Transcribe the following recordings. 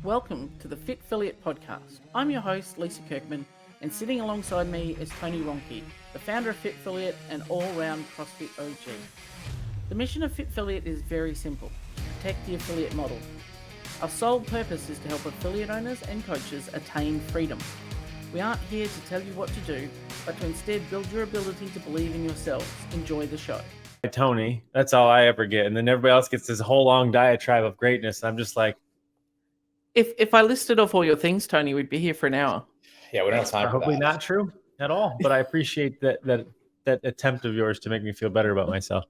Welcome to the Fit Affiliate Podcast. I'm your host, Lisa Kirkman, and sitting alongside me is Tony Ronke, the founder of Fit Affiliate and all-round CrossFit OG. The mission of Fit Affiliate is very simple: protect the affiliate model. Our sole purpose is to help affiliate owners and coaches attain freedom. We aren't here to tell you what to do, but to instead build your ability to believe in yourselves. Enjoy the show. Tony, that's all I ever get. And then everybody else gets this whole long diatribe of greatness. I'm just like, If I listed off all your things, Tony, we'd be here for an hour. Yeah, we don't have time for probably that. not true at all, but I appreciate that attempt of yours to make me feel better about myself.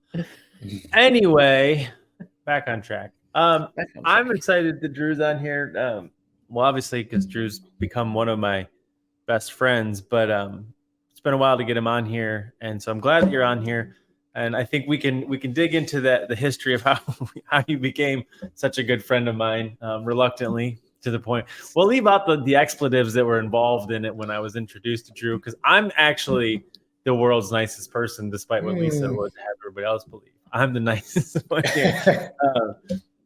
Anyway, back on track. I'm excited that Drew's on here. Well, obviously, because Drew's become one of my best friends, but it's been a while to get him on here, and so I'm glad that you're on here. And I think we can dig into the history of how you became such a good friend of mine, reluctantly, to the point. We'll leave out the expletives that were involved in it when I was introduced to Drew, because I'm actually the world's nicest person, despite what Lisa would have everybody else believe. I'm the nicest one here.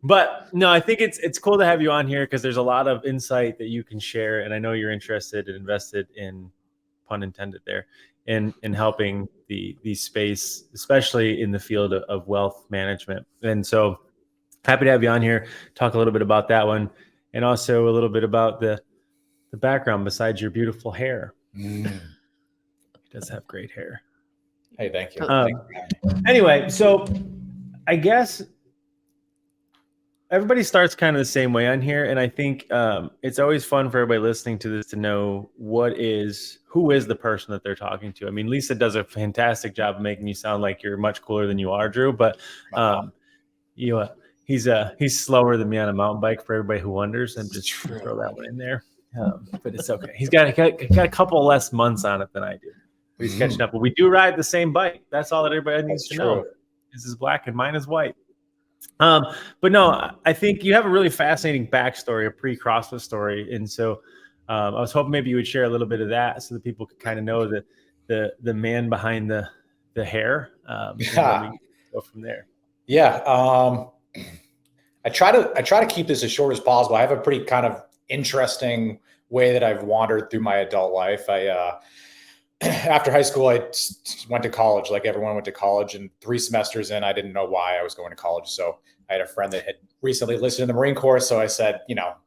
But no, I think it's cool to have you on here because there's a lot of insight that you can share, and I know you're interested and invested in, pun intended there, in helping the space, especially in the field of wealth management. And so happy to have you on here, talk a little bit about that one, and also a little bit about the background besides your beautiful hair. He does have great hair. Hey, thank you. Anyway, so I guess everybody starts kind of the same way on here, and I think it's always fun for everybody listening to this to know who is the person that they're talking to. I mean, Lisa does a fantastic job of making you sound like you're much cooler than you are, Drew. But he's slower than me on a mountain bike for everybody who wonders. And just throw that one in there. But it's okay. He's got a couple less months on it than I do. But he's catching up. But we do ride the same bike. That's all that everybody needs to know. His is black and mine is white. But no, I think you have a really fascinating backstory, a pre-CrossFit story. And so I was hoping maybe you would share a little bit of that so that people could kind of know the man behind the hair. And then we go from there. Yeah. I try to keep this as short as possible. I have a pretty kind of interesting way that I've wandered through my adult life. After high school, I went to college, like everyone went to college, and 3 semesters in, I didn't know why I was going to college. So I had a friend that had recently enlisted in the Marine Corps. So I said,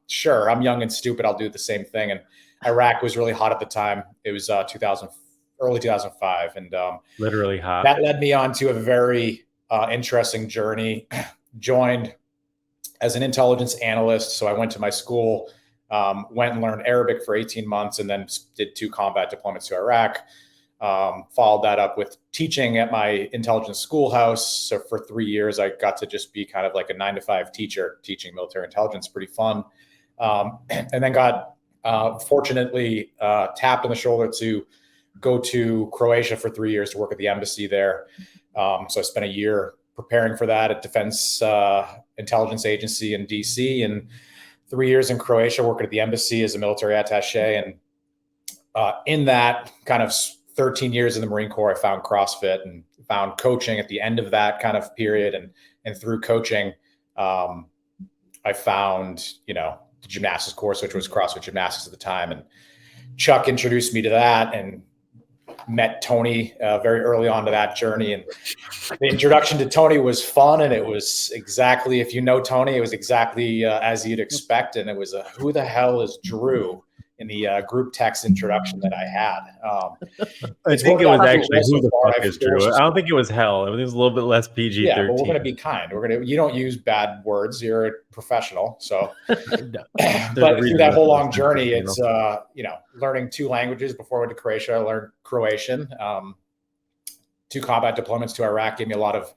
sure, I'm young and stupid. I'll do the same thing. And Iraq was really hot at the time. It was early 2005. And literally hot. That led me on to a very interesting journey. Joined as an intelligence analyst. So I went to my school, went and learned Arabic for 18 months, and then did 2 combat deployments to Iraq. Followed that up with teaching at my intelligence schoolhouse. So for 3 years, I got to just be kind of like a 9-to-5 teacher, teaching military intelligence. Pretty fun. And then got fortunately tapped on the shoulder to go to Croatia for 3 years to work at the embassy there. So I spent a year preparing for that at Defense Intelligence Agency in DC, and 3 years in Croatia working at the embassy as a military attaché. And in that kind of 13 years in the Marine Corps, I found CrossFit and found coaching at the end of that kind of period. And through coaching, I found, the Gymnastics Course, which was CrossFit Gymnastics at the time. And Chuck introduced me to that, and met Tony very early on to that journey. And the introduction to Tony was fun. And it was exactly, if you know Tony, it was exactly as you'd expect. And it was who the hell is Drew in the group text introduction that I had. I think it was actually who the fuck is Drew. I don't think it was hell. It was a little bit less PG-13. Yeah, but we're going to be kind. You don't use bad words. You're a professional. So, but through that whole long journey, it's, learning 2 languages. Before I went to Croatia, I learned Croatian. 2 combat deployments to Iraq gave me a lot of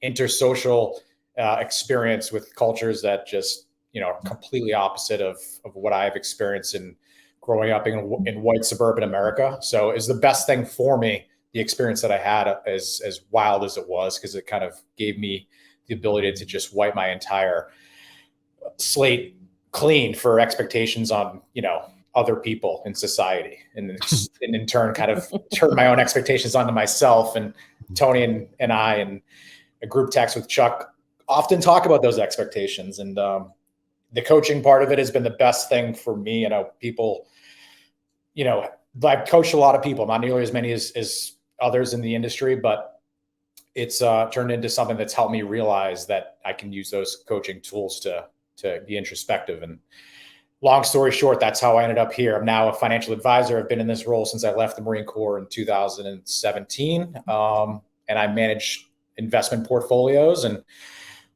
intersocial experience with cultures that just, are completely opposite of what I've experienced in growing up in white suburban America. So it's the best thing for me, the experience that I had, as wild as it was, because it kind of gave me the ability to just wipe my entire slate clean for expectations on, other people in society. And in turn, kind of turn my own expectations onto myself. And Tony and I, and a group text with Chuck, often talk about those expectations. And the coaching part of it has been the best thing for me. People, I've coached a lot of people, not nearly as many as others in the industry, but it's turned into something that's helped me realize that I can use those coaching tools to be introspective. And long story short, that's how I ended up here. I'm now a financial advisor. I've been in this role since I left the Marine Corps in 2017. And I manage investment portfolios, and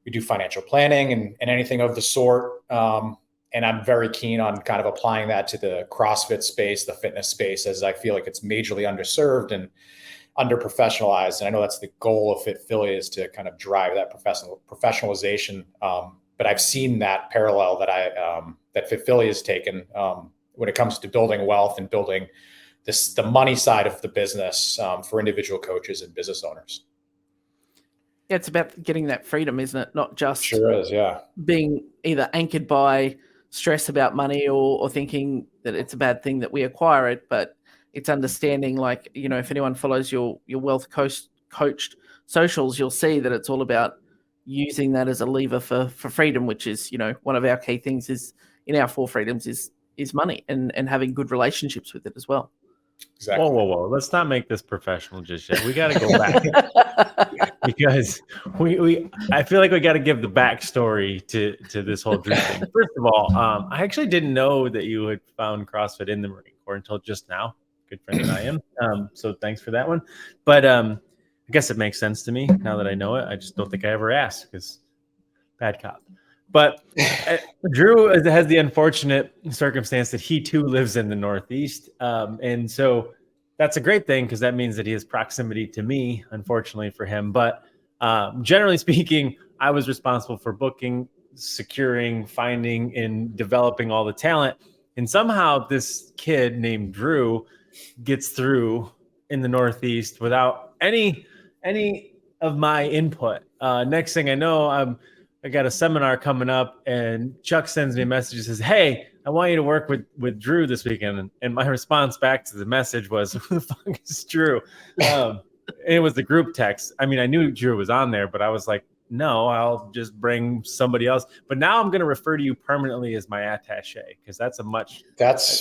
we do financial planning and anything of the sort. And I'm very keen on kind of applying that to the CrossFit space, the fitness space, as I feel like it's majorly underserved and under-professionalized. And I know that's the goal of FitFilly, is to kind of drive that professionalization. But I've seen that parallel that FitFilly has taken when it comes to building wealth and building the money side of the business for individual coaches and business owners. Yeah, it's about getting that freedom, isn't it? Not just sure is, yeah, being either anchored by stress about money or thinking that it's a bad thing that we acquire it, but it's understanding, like, if anyone follows your wealth coached socials, you'll see that it's all about using that as a lever for freedom, which is, one of our key things is in our 4 freedoms is money and having good relationships with it as well. Exactly. Whoa. Let's not make this professional just yet. We got to go back because I feel like we got to give the backstory to this whole Drew thing. First of all, I actually didn't know that you had found CrossFit in the Marine Corps until just now. Good friend that I am. So thanks for that one. But I guess it makes sense to me now that I know it. I just don't think I ever asked because bad cop. But Drew has the unfortunate circumstance that he too lives in the Northeast. And so that's a great thing because that means that he has proximity to me, unfortunately for him. But generally speaking, I was responsible for booking, securing, finding, and developing all the talent. And somehow this kid named Drew gets through in the Northeast without any of my input. Next thing I know, I got a seminar coming up, and Chuck sends me a message and says, "Hey, I want you to work with Drew this weekend." And my response back to the message was, "Who the fuck is Drew?" It was the group text. I mean, I knew Drew was on there, but I was like, no, I'll just bring somebody else. But now I'm going to refer to you permanently as my attaché because that's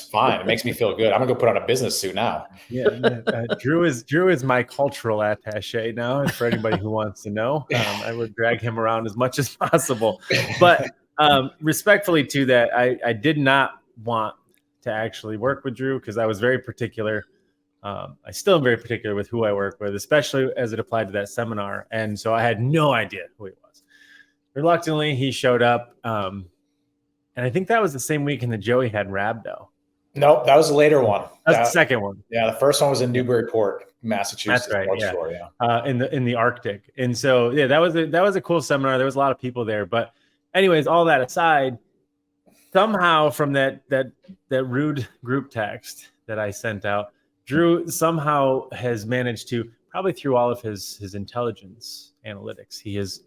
fine. It makes me feel good. I'm going to go put on a business suit now. Yeah. Drew is my cultural attaché now. For anybody who wants to know, I would drag him around as much as possible. But respectfully to that, I did not want to actually work with Drew because I was very particular. I still am very particular with who I work with, especially as it applied to that seminar. And so I had no idea who he was. Reluctantly, he showed up. And I think that was the same weekend that Joey had Rhabdo. Nope, that was the later one. That's the second one. Yeah, the first one was in Newburyport, Massachusetts. That's right. Yeah. In the Arctic. And so yeah, that was a cool seminar. There was a lot of people there. But anyways, all that aside, somehow from that rude group text that I sent out, Drew somehow has managed to, probably through all of his intelligence analytics, he has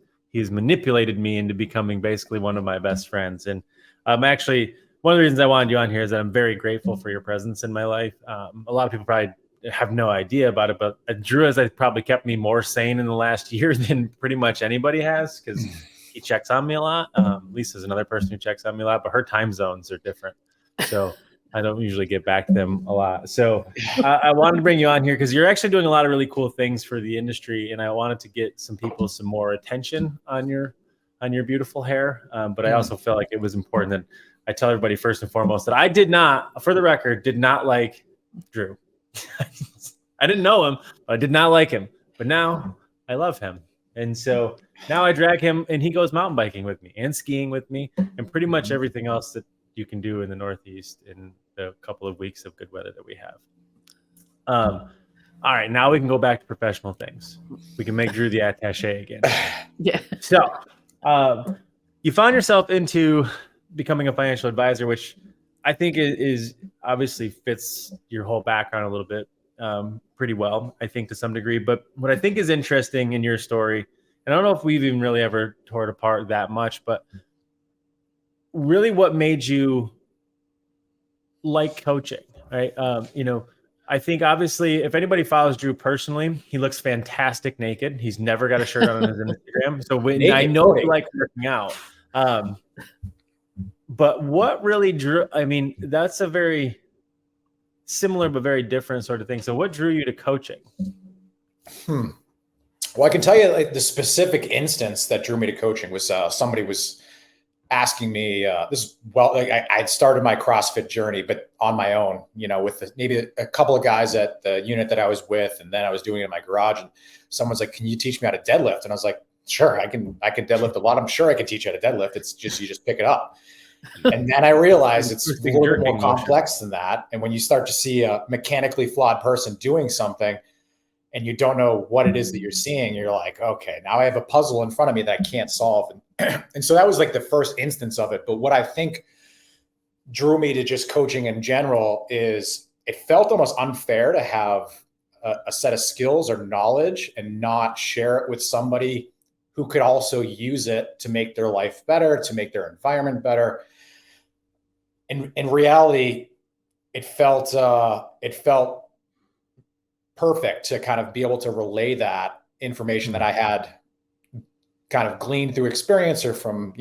manipulated me into becoming basically one of my best friends. And actually, one of the reasons I wanted you on here is that I'm very grateful for your presence in my life. A lot of people probably have no idea about it, but Drew has probably kept me more sane in the last year than pretty much anybody has because he checks on me a lot. Lisa's another person who checks on me a lot, but her time zones are different. So I don't usually get back to them a lot. So I wanted to bring you on here because you're actually doing a lot of really cool things for the industry. And I wanted to get some people some more attention on your beautiful hair. But I also felt like it was important that I tell everybody first and foremost that I did not, for the record, did not like Drew. I didn't know him, but I did not like him. But now I love him. And so now I drag him and he goes mountain biking with me and skiing with me and pretty much everything else that you can do in the Northeast in the couple of weeks of good weather that we have. All right, now we can go back to professional things. We can make Drew the attaché again. Yeah. So you found yourself into becoming a financial advisor, which I think is obviously fits your whole background a little bit pretty well, I think to some degree. But what I think is interesting in your story, and I don't know if we've even really ever tore it apart that much, but really what made you like coaching, right? I think obviously if anybody follows Drew personally, he looks fantastic naked. He's never got a shirt on his Instagram. So I know you like working out. But what really drew, I mean, that's a very similar but very different sort of thing. So what drew you to coaching? Well, I can tell you like the specific instance that drew me to coaching was somebody was asking me I'd started my CrossFit journey, but on my own, with maybe a couple of guys at the unit that I was with, and then I was doing it in my garage, and someone's like, "Can you teach me how to deadlift?" And I was like, "Sure, I can deadlift a lot. I'm sure I can teach you how to deadlift. It's just, you just pick it up." And then I realized it's a little bit more complex than that. And when you start to see a mechanically flawed person doing something and you don't know what it is that you're seeing, you're like, okay, now I have a puzzle in front of me that I can't solve. And so that was like the first instance of it. But what I think drew me to just coaching in general is it felt almost unfair to have a set of skills or knowledge and not share it with somebody who could also use it to make their life better, to make their environment better. In reality, it felt perfect to kind of be able to relay that information that I had kind of gleaned through experience or from,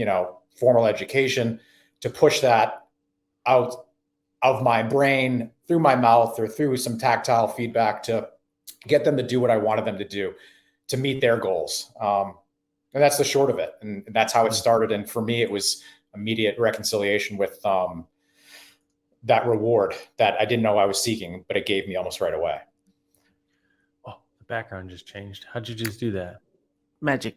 formal education, to push that out of my brain through my mouth or through some tactile feedback to get them to do what I wanted them to do to meet their goals. And that's the short of it. And that's how it started. And for me, it was immediate reconciliation with that reward that I didn't know I was seeking, but it gave me almost right away. Oh, the background just changed. How'd you just do that? Magic.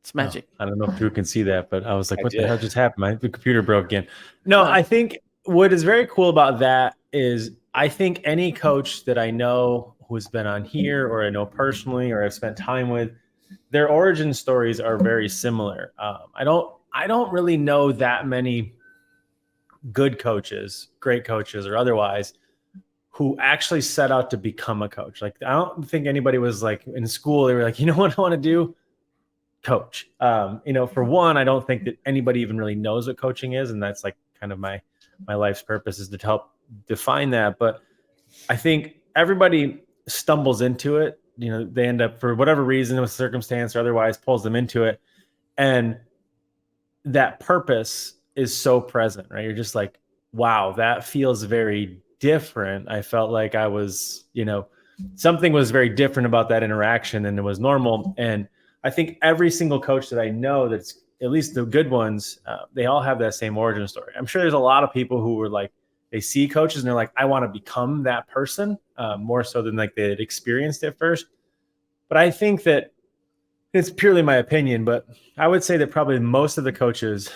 It's magic. Oh, I don't know if Drew can see that, but I was like, what the hell just happened? The computer broke again. No, I think what is very cool about that is I think any coach that I know who's been on here or I know personally or I've spent time with, their origin stories are very similar. I don't really know that many good coaches, great coaches or otherwise, who actually set out to become a coach. Like, I don't think anybody was like in school, they were like, you know what I want to do? Coach. For one, I don't think that anybody even really knows what coaching is. And that's like kind of my life's purpose is to help define that. But I think everybody stumbles into it. They end up, for whatever reason, with circumstance or otherwise, pulls them into it. And that purpose is so present, right? You're just like, wow, that feels very different. I felt like I was, something was very different about that interaction than it was normal. And I think every single coach that I know, that's at least the good ones, they all have that same origin story. I'm sure there's a lot of people who were like, they see coaches and they're like, I want to become that person, more so than like they had experienced it first. But I think that it's purely my opinion, but I would say that probably most of the coaches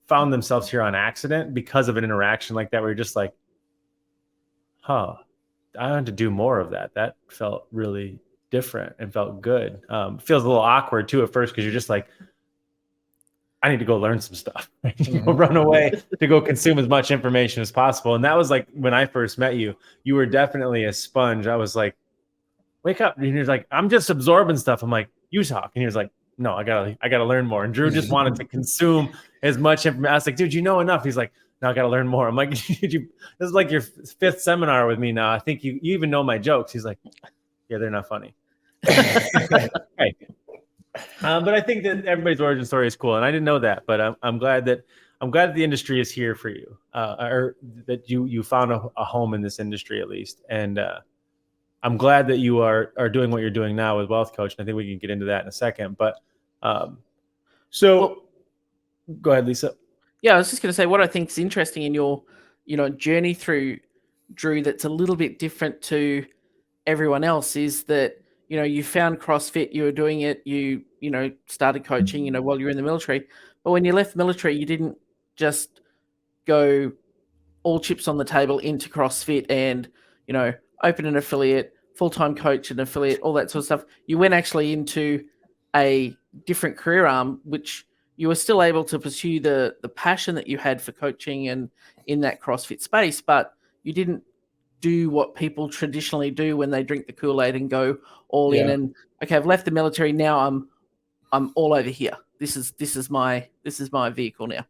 found themselves here on accident because of an interaction like that, where you're just like, I want to do more of that. That felt really different and felt good. Feels a little awkward too at first, because you're just like, I need to go learn some stuff. Run away to go consume as much information as possible. And that was like when I first met you, you were definitely a sponge. I was like, wake up. And he was like, I'm just absorbing stuff. I'm like, you talk. And he was like, no, I gotta learn more. And Drew just wanted to consume as much information. I was like, dude, you know enough. He's like, no, I gotta learn more. I'm like, this is like your fifth seminar with me now. I think you even know my jokes. He's like, yeah, they're not funny. Right. But I think that everybody's origin story is cool, and I didn't know that. But I'm glad that the industry is here for you, or that you found a home in this industry at least. And I'm glad that you are doing what you're doing now with Wealth Coach. And I think we can get into that in a second. But go ahead, Lisa. Yeah, I was just going to say what I think is interesting in your journey through, Drew, that's a little bit different to everyone else, is that you found CrossFit, you were doing it, you started coaching, while you were in the military. But when you left the military, you didn't just go all chips on the table into CrossFit and, open an affiliate, full-time coach, an affiliate, all that sort of stuff. You went actually into a different career arm, which you were still able to pursue the passion that you had for coaching and in that CrossFit space, but you didn't do what people traditionally do when they drink the Kool-Aid and go all in and, okay, I've left the military, now I'm all over here. This is my vehicle now,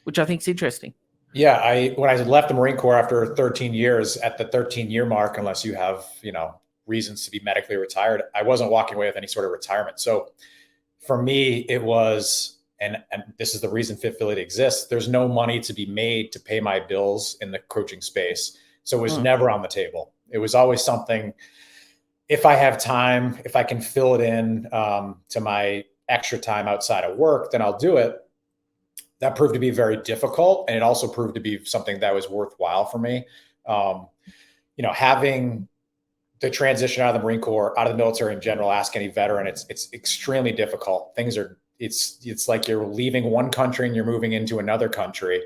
which I think is interesting. Yeah, when I left the Marine Corps after 13 years, at the 13-year mark, unless you have, reasons to be medically retired, I wasn't walking away with any sort of retirement. So for me, it was and this is the reason Fit Affiliate exists. There's no money to be made to pay my bills in the coaching space. So it was never on the table. It was always something, if I have time, if I can fill it in to my extra time outside of work, then I'll do it. That proved to be very difficult. And it also proved to be something that was worthwhile for me. Having the transition out of the Marine Corps, out of the military in general, ask any veteran, it's extremely difficult. It's like you're leaving one country and you're moving into another country.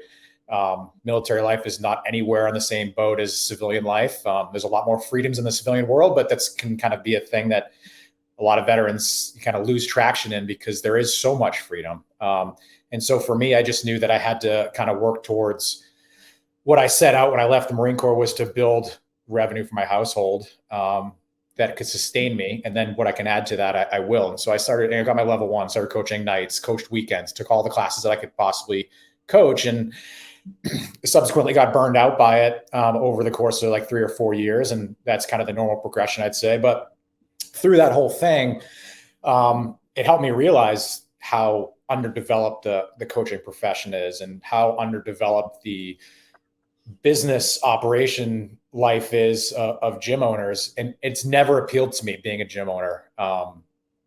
Military life is not anywhere on the same boat as civilian life. There's a lot more freedoms in the civilian world, but that's can kind of be a thing that a lot of veterans kind of lose traction in because there is so much freedom. And so for me, I just knew that I had to kind of work towards what I set out when I left the Marine Corps was to build revenue for my household that could sustain me. And then what I can add to that, I will. And so I got my level 1, started coaching nights, coached weekends, took all the classes that I could possibly coach, and subsequently got burned out by it over the course of like 3 or 4 years. And that's kind of the normal progression, I'd say. But through that whole thing, it helped me realize how underdeveloped the coaching profession is and how underdeveloped the business operation life is of gym owners. And it's never appealed to me being a gym owner.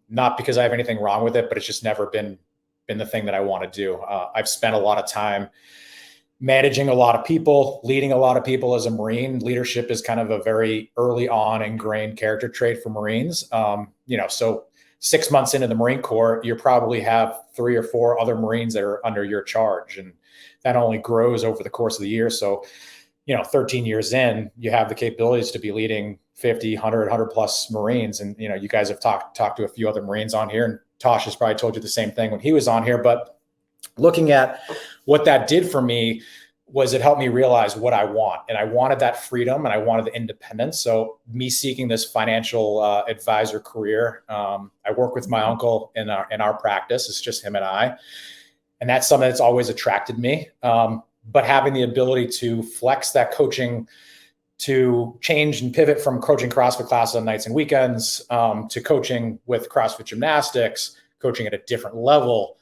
Not because I have anything wrong with it, but it's just never been the thing that I want to do. I've spent a lot of time managing a lot of people, leading a lot of people as a Marine. Leadership is kind of a very early on ingrained character trait for Marines. So 6 months into the Marine Corps, you probably have 3 or 4 other Marines that are under your charge. And that only grows over the course of the year. So, 13 years in, you have the capabilities to be leading 50, 100 plus Marines. And, you guys have talked to a few other Marines on here, and Tosh has probably told you the same thing when he was on here. But looking at what that did for me was it helped me realize what I want. And I wanted that freedom and I wanted the independence. So me seeking this financial advisor career, I work with my uncle in our practice. It's just him and I. And that's something that's always attracted me. But having the ability to flex that coaching, to change and pivot from coaching CrossFit classes on nights and weekends to coaching with CrossFit Gymnastics, coaching at a different level,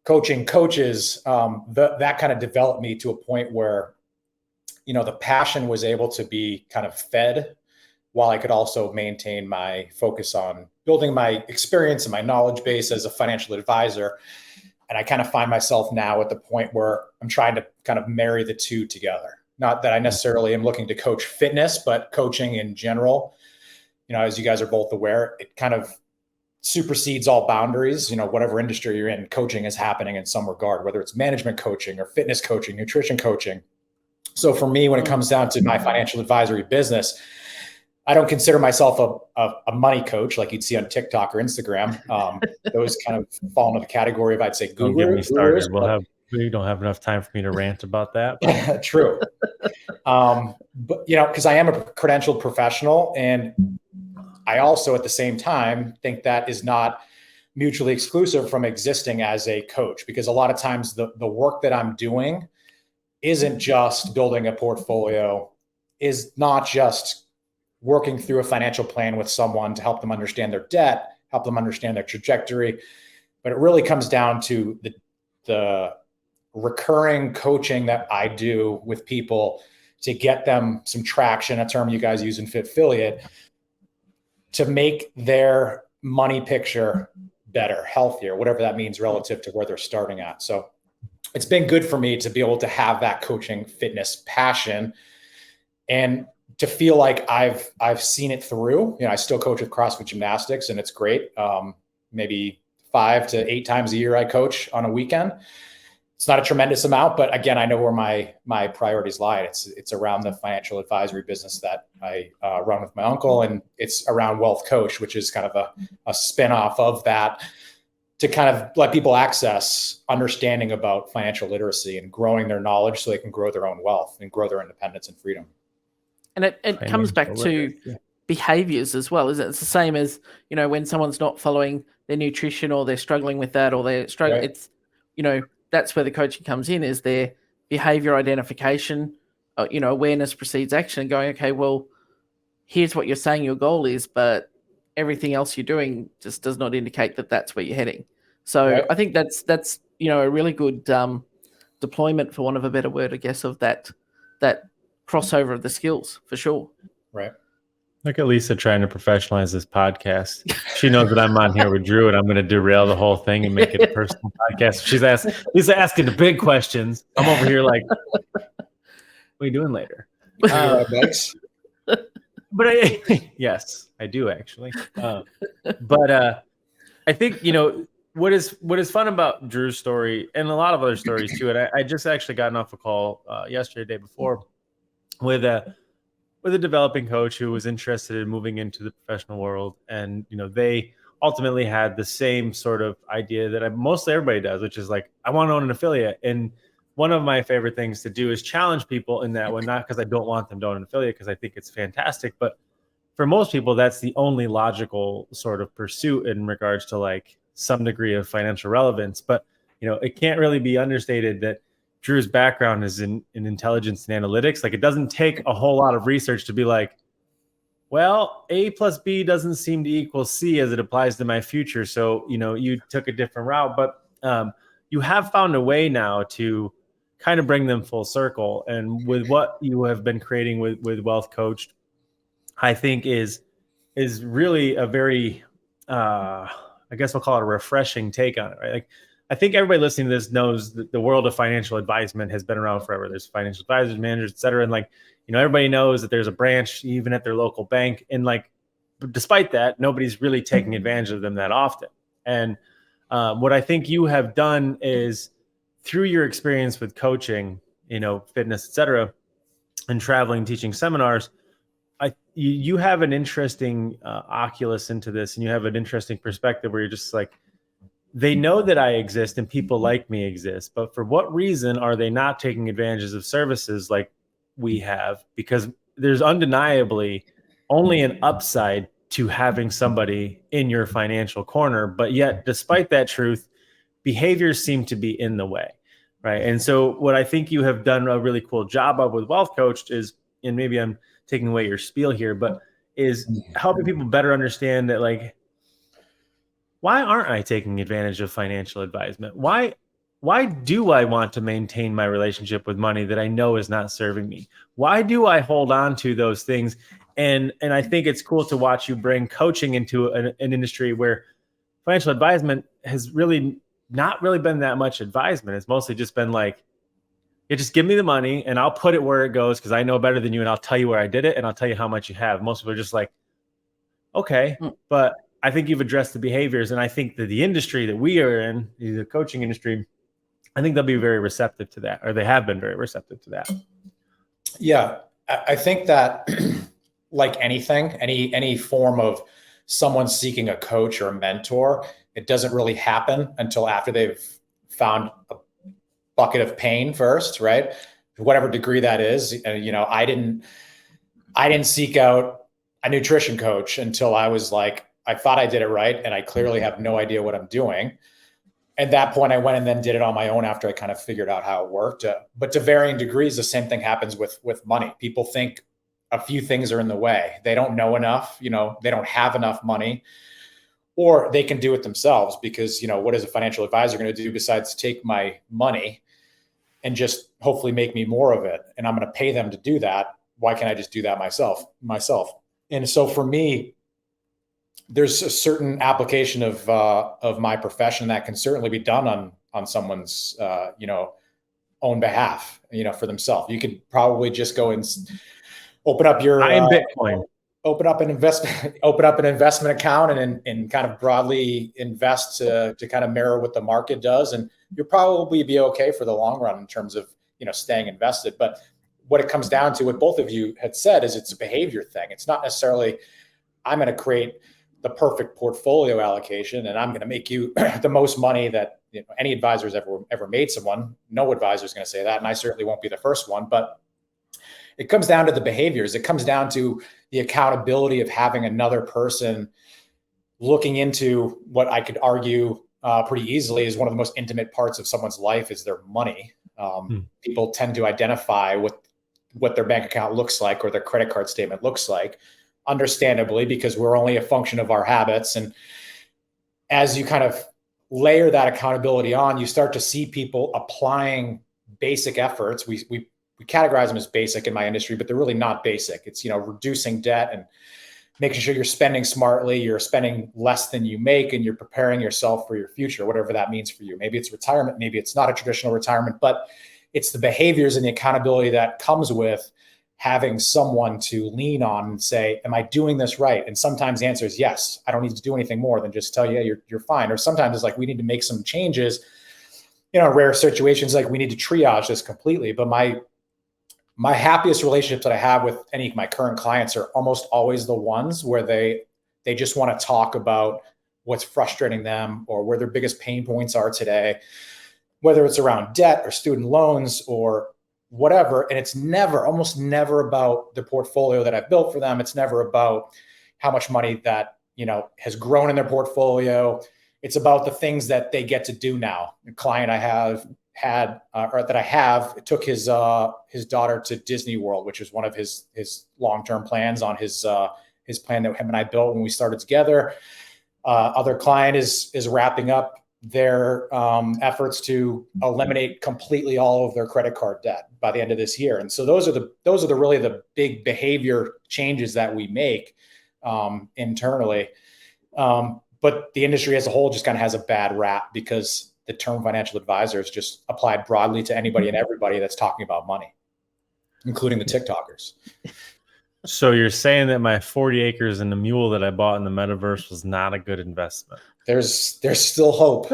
coaching coaches, that kind of developed me to a point where, the passion was able to be kind of fed while I could also maintain my focus on building my experience and my knowledge base as a financial advisor. And I kind of find myself now at the point where I'm trying to kind of marry the two together. Not that I necessarily am looking to coach fitness, but coaching in general, as you guys are both aware, it kind of supersedes all boundaries. Whatever industry you're in, coaching is happening in some regard, whether it's management coaching or fitness coaching, nutrition coaching. So for me, when it comes down to my financial advisory business, I don't consider myself a money coach like you'd see on TikTok or Instagram. Those kind of fall into the category of, I'd say, don't get me started. We don't have enough time for me to rant about that. True. But, because I am a credentialed professional, and I also at the same time think that is not mutually exclusive from existing as a coach, because a lot of times the work that I'm doing isn't just building a portfolio, is not just working through a financial plan with someone to help them understand their debt, help them understand their trajectory. But it really comes down to the recurring coaching that I do with people to get them some traction, a term you guys use in Fit Affiliate, to make their money picture better, healthier, whatever that means relative to where they're starting at. So it's been good for me to be able to have that coaching fitness passion and to feel like I've seen it through. I still coach with CrossFit Gymnastics, and it's great. Maybe 5 to 8 times a year I coach on a weekend. It's not a tremendous amount, but again, I know where my priorities lie. It's around the financial advisory business that I run with my uncle, and it's around Wealth Coach, which is kind of a spinoff of that, to kind of let people access understanding about financial literacy and growing their knowledge so they can grow their own wealth and grow their independence and freedom. And it comes back to behaviors as well, isn't it? It's the same as, when someone's not following their nutrition, or they're struggling with that, or they're struggling, right. It's, that's where the coaching comes in, is their behavior identification, awareness precedes action, and going, okay, well, here's what you're saying your goal is, but everything else you're doing just does not indicate that that's where you're heading. So right. I think that's a really good deployment, for want of a better word, I guess, of that crossover of the skills, for sure. Right. Look at Lisa trying to professionalize this podcast. She knows that I'm on here with Drew, and I'm going to derail the whole thing and make it a personal podcast. She's asking the big questions. I'm over here like, what are you doing later? But yes, I do actually. But I think what is fun about Drew's story and a lot of other stories too. And I just actually gotten off a call yesterday, day before, with a developing coach who was interested in moving into the professional world, and they ultimately had the same sort of idea that mostly everybody does, which is like, I want to own an affiliate. And one of my favorite things to do is challenge people in that one, not because I don't want them to own an affiliate, because I think it's fantastic, but for most people, that's the only logical sort of pursuit in regards to like some degree of financial relevance. But it can't really be understated that Drew's background is in intelligence and analytics. Like, it doesn't take a whole lot of research to be like, well, A plus B doesn't seem to equal C as it applies to my future. So, you took a different route, but you have found a way now to kind of bring them full circle. And with what you have been creating with Wealth Coached, I think is really a very, I guess we'll call it a refreshing take on it, right? Like, I think everybody listening to this knows that the world of financial advisement has been around forever. There's financial advisors, managers, et cetera. And like, everybody knows that there's a branch even at their local bank. And like, despite that, nobody's really taking advantage of them that often. And what I think you have done is, through your experience with coaching, fitness, et cetera, and traveling, teaching seminars, you have an interesting oculus into this, and you have an interesting perspective where you're just like, they know that I exist and people like me exist, but for what reason are they not taking advantages of services like we have? Because there's undeniably only an upside to having somebody in your financial corner, but yet, despite that truth, behaviors seem to be in the way, right? And so what I think you have done a really cool job of with Wealth Coached is, and maybe I'm taking away your spiel here, but is helping people better understand that, like, why aren't I taking advantage of financial advisement? Why do I want to maintain my relationship with money that I know is not serving me? Why do I hold on to those things? And I think it's cool to watch you bring coaching into an industry where financial advisement has really not really been that much advisement. It's mostly just been like, yeah, just give me the money and I'll put it where it goes because I know better than you, and I'll tell you where I did it and I'll tell you how much you have. Most people are just like, okay, but I think you've addressed the behaviors, and I think that the industry that we are in, the coaching industry, I think they'll be very receptive to that, or they have been very receptive to that. Yeah, I think that like anything, any form of someone seeking a coach or a mentor, it doesn't really happen until after they've found a bucket of pain first, right? Whatever degree that is. I didn't seek out a nutrition coach until I was like, I thought I did it right, and I clearly have no idea what I'm doing. At that point, I went and then did it on my own after I kind of figured out how it worked. But to varying degrees, the same thing happens with money. People think a few things are in the way. They don't know enough, they don't have enough money, or they can do it themselves because, what is a financial advisor going to do besides take my money and just hopefully make me more of it? And I'm going to pay them to do that. Why can't I just do that myself? And so for me, there's a certain application of my profession that can certainly be done on someone's, own behalf, for themselves. You could probably just go and open up your Bitcoin, open up an investment account and kind of broadly invest to kind of mirror what the market does. And you'll probably be okay for the long run in terms of, staying invested. But what it comes down to, what both of you had said, is it's a behavior thing. It's not necessarily, I'm going to create the perfect portfolio allocation and I'm going to make you the most money that any advisor's ever made someone. No advisor is going to say that. And I certainly won't be the first one, but it comes down to the behaviors. It comes down to the accountability of having another person looking into what I could argue pretty easily is one of the most intimate parts of someone's life is their money. People tend to identify what their bank account looks like or their credit card statement looks like, understandably, because we're only a function of our habits. And as you kind of layer that accountability on, you start to see people applying basic efforts. We categorize them as basic in my industry, but they're really not basic. It's, reducing debt and making sure you're spending smartly, you're spending less than you make, and you're preparing yourself for your future, whatever that means for you. Maybe it's retirement, maybe it's not a traditional retirement, but it's the behaviors and the accountability that comes with having someone to lean on and say, am I doing this right? And sometimes the answer is yes. I don't need to do anything more than just tell you, you're fine. Or sometimes it's like, we need to make some changes. Rare situations, like we need to triage this completely. But my happiest relationships that I have with any of my current clients are almost always the ones where they just want to talk about what's frustrating them or where their biggest pain points are today, whether it's around debt or student loans or whatever. And it's almost never about the portfolio that I've built for them. It's never about how much money that, has grown in their portfolio. It's about the things that they get to do now. A client I have took his daughter to Disney World, which is one of his long-term plans on his plan that him and I built when we started together. Other client is wrapping up their efforts to eliminate completely all of their credit card debt by the end of this year. And so those are really the big behavior changes that we make internally. But the industry as a whole just kind of has a bad rap because the term financial advisor is just applied broadly to anybody and everybody that's talking about money, including the TikTokers. So you're saying that my 40 acres and the mule that I bought in the metaverse was not a good investment? There's still hope.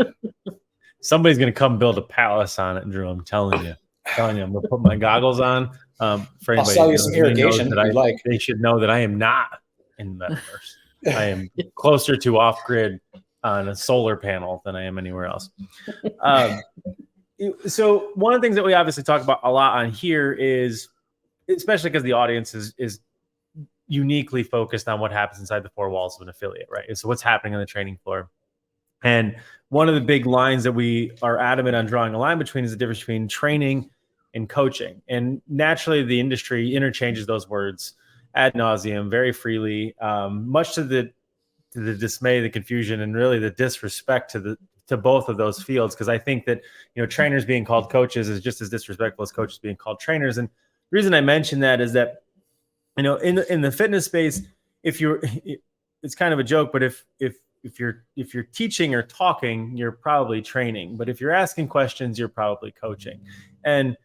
Somebody's going to come build a palace on it, Drew. I'm telling you. I'm going to put my goggles on. For anybody, I'll sell you some irrigation if you like. They should know that I am not in the metaverse. I am closer to off-grid on a solar panel than I am anywhere else. So one of the things that we obviously talk about a lot on here is, especially because the audience is uniquely focused on what happens inside the four walls of an affiliate, right? And so what's happening on the training floor. And one of the big lines that we are adamant on drawing a line between is the difference between training and coaching. And naturally, the industry interchanges those words ad nauseum very freely, much to the dismay, the confusion, and really the disrespect to both of those fields. Because I think that trainers being called coaches is just as disrespectful as coaches being called trainers. And the reason I mention that is that in the fitness space, it's kind of a joke, but if you're teaching or talking, you're probably training. But if you're asking questions, you're probably coaching. And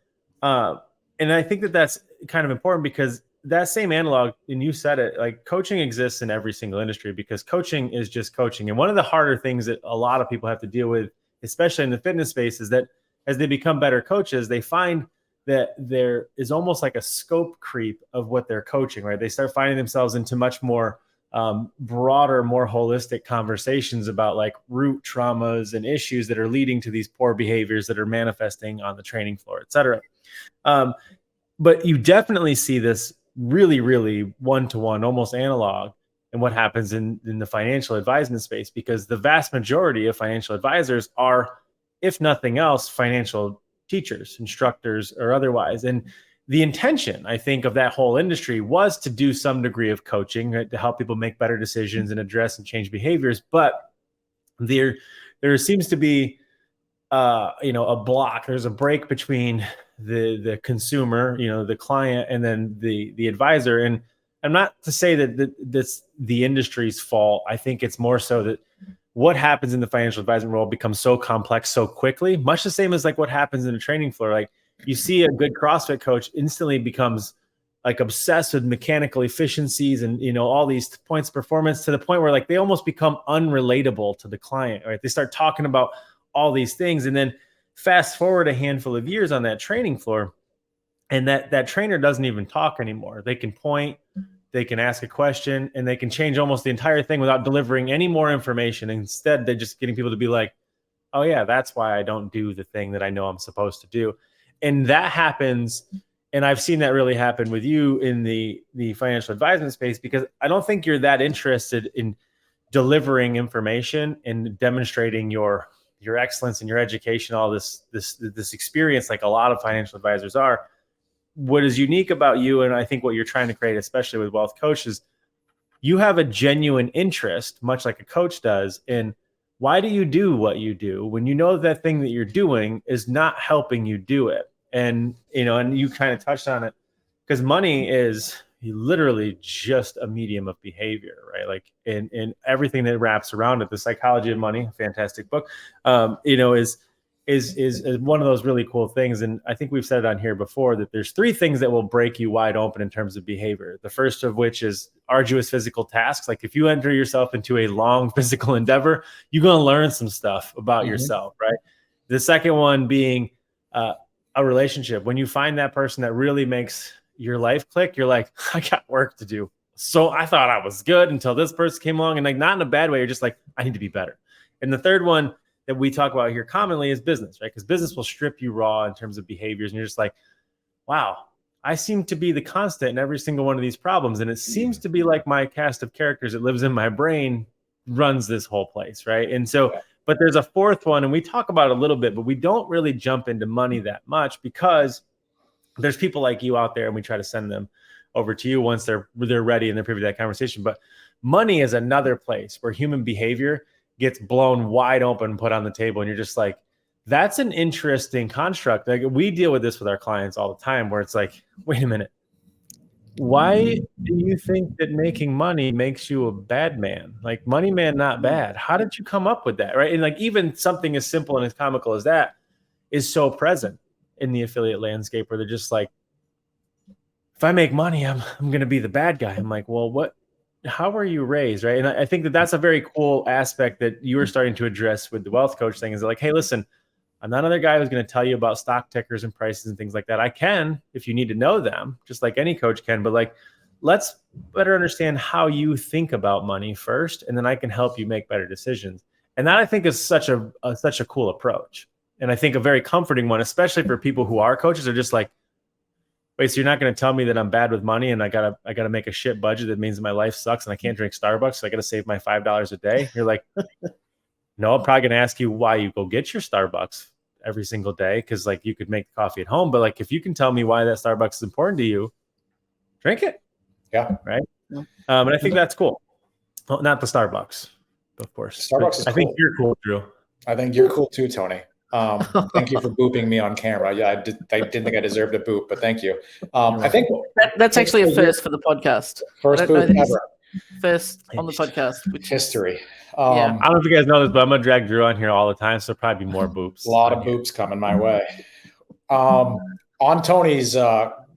I think that that's kind of important because that same analog, and you said it, like coaching exists in every single industry because coaching is just coaching. And one of the harder things that a lot of people have to deal with, especially in the fitness space, is that as they become better coaches, they find that there is almost like a scope creep of what they're coaching, right? They start finding themselves into much more broader, more holistic conversations about like root traumas and issues that are leading to these poor behaviors that are manifesting on the training floor, et cetera. But you definitely see this really, really one-to-one, almost analog in what happens in the financial advisement space, because the vast majority of financial advisors are, if nothing else, financial teachers, instructors, or otherwise. And the intention, I think, of that whole industry was to do some degree of coaching, right, to help people make better decisions and address and change behaviors. But there seems to be a block. There's a break between the consumer, the client, and then the advisor. And I'm not to say that that's the industry's fault. I think it's more so that what happens in the financial advisement role becomes so complex so quickly, much the same as like what happens in a training floor. Like you see a good CrossFit coach instantly becomes like obsessed with mechanical efficiencies and, all these points of performance to the point where like they almost become unrelatable to the client, right? They start talking about all these things. And then fast forward a handful of years on that training floor, and that trainer doesn't even talk anymore. They can point, they can ask a question, and they can change almost the entire thing without delivering any more information. Instead, they're just getting people to be like, oh yeah, that's why I don't do the thing that I know I'm supposed to do. And that happens. And I've seen that really happen with you in the financial advisement space, because I don't think you're that interested in delivering information and demonstrating your excellence in your education, all this experience, like a lot of financial advisors are. What is unique about you, and I think what you're trying to create, especially with Wealth Coach, is you have a genuine interest, much like a coach does, in why do you do what you do when you know that thing that you're doing is not helping you do it? And, and you kind of touched on it, because money is literally just a medium of behavior, right? Like in everything that wraps around it. The Psychology of Money, fantastic book, is one of those really cool things. And I think we've said it on here before that there's 3 things that will break you wide open in terms of behavior. The first of which is arduous physical tasks. Like if you enter yourself into a long physical endeavor, you're going to learn some stuff about yourself, right? The second one being a relationship. When you find that person that really makes your life click, you're like, I got work to do. So I thought I was good until this person came along, and like, not in a bad way. You're just like, I need to be better. And the third one that we talk about here commonly is business, right? Because business will strip you raw in terms of behaviors. And you're just like, wow, I seem to be the constant in every single one of these problems. And it seems to be like my cast of characters that lives in my brain runs this whole place, right? And so, but there's a fourth one, and we talk about it a little bit, but we don't really jump into money that much because there's people like you out there, and we try to send them over to you once they're ready and they're privy to that conversation. But money is another place where human behavior gets blown wide open and put on the table. And you're just like, that's an interesting construct. Like, we deal with this with our clients all the time, where it's like, wait a minute, why do you think that making money makes you a bad man? Like, money man, not bad. How did you come up with that? Right. And like, even something as simple and as comical as that is so present in the affiliate landscape, where they're just like, if I make money, I'm going to be the bad guy. I'm like, well, how were you raised? Right. And I think that that's a very cool aspect that you were starting to address with the wealth coach thing, is like, hey, listen, I'm not another guy who's going to tell you about stock tickers and prices and things like that. I can, if you need to know them, just like any coach can, but like, let's better understand how you think about money first, and then I can help you make better decisions. And that, I think, is such a cool approach. And I think a very comforting one, especially for people who are coaches, are just like, wait, so you're not going to tell me that I'm bad with money and I gotta make a shit budget that means that my life sucks and I can't drink Starbucks, so I got to save my $5 a day? You're like, no, I'm probably going to ask you why you go get your Starbucks every single day, because like, you could make coffee at home, but like, if you can tell me why that Starbucks is important to you, drink it. Yeah. Right. And I think that's cool. Well, not the Starbucks, of course. Starbucks is I think cool. you're cool, Drew. I think you're cool too, Tony. Thank you for booping me on camera. Yeah, I didn't think I deserved a boop, but thank you. I think that's actually a first for the podcast. First boop ever. First on the podcast, which History. I don't know if you guys know this, but I'm gonna drag Drew on here all the time, so probably more boops. A lot of boops coming my way. On Tony's